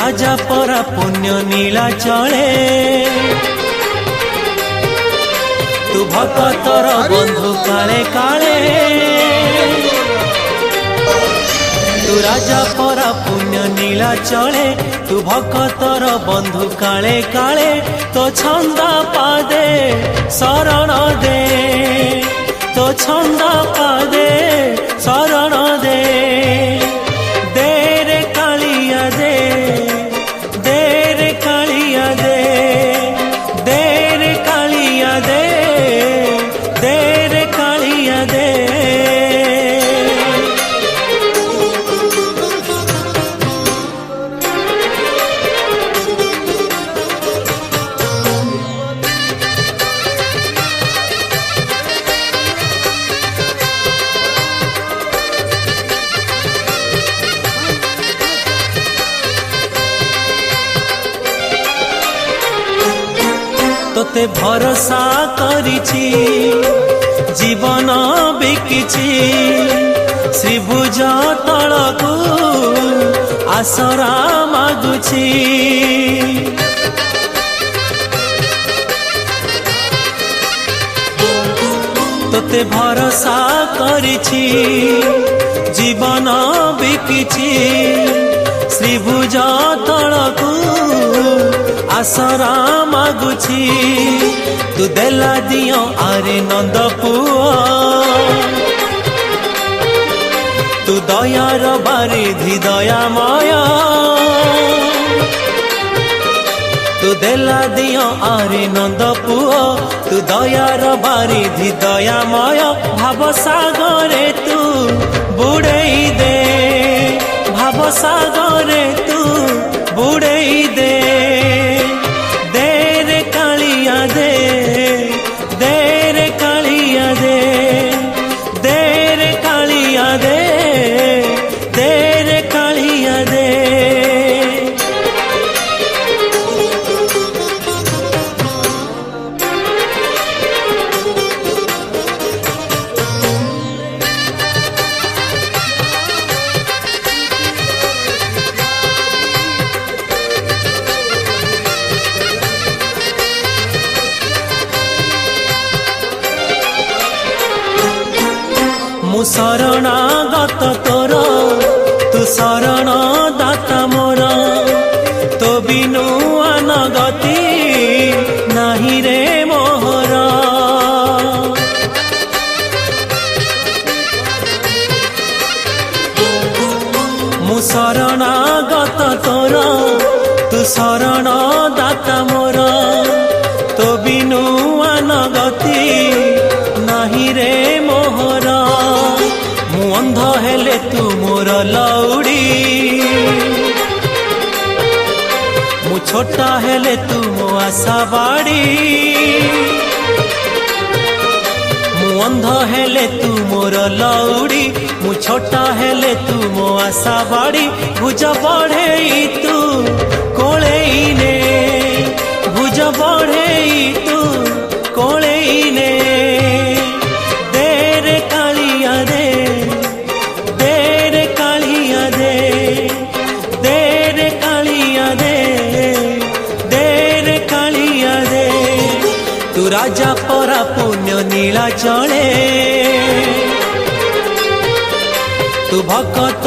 राजा परा पुण्य नीला चले तू भक्तर बंधु काले काले तू राजा परा पुण्य नीला चले तू भक्तर बंधु काले काले तो छंद पादे शरण दे तो छंद पादे शरण दे दे रे कालिया दे दे रे कालिया दे दे रे कालिया दे दे रे कालिया दे तोते भरोसा करिछि जीवन बिकिछि श्रीभुज तलकू आसरा मागुछि तोते भरोसा करिछि जीवन बिकिछि श्रीभुज तलकू आसरा मागुछि तू देला दियो आरे नंद पुओ तू दयार बारिधि दयामय तू देला दियो आरे नंद पुओ तू दयार बारिधि दयामय भाव सागरे तू बुड़ेई दे भाव सागरे तू बुड़ेई दे मु शरणागत तोर तू शरण दाता मोर तो बिनु अनगति नाही रे मोहर मु शरणागत तोर तू शरण दाता मोर तो बिनु अनगति नाही रे मोहर अंध हेले तू मोर लौड़ी मु छोटा हेले तू मो आशा बाड़ी मु अंध हेले तू मोर लौड़ी मु छोटा हेले तू मो आशा बाड़ी भुज बढ़ेई तू कोलेई ने भुज बढ़ेई तू कोलेई ने तू राजा परा पुण्य नीला चले तू भक्त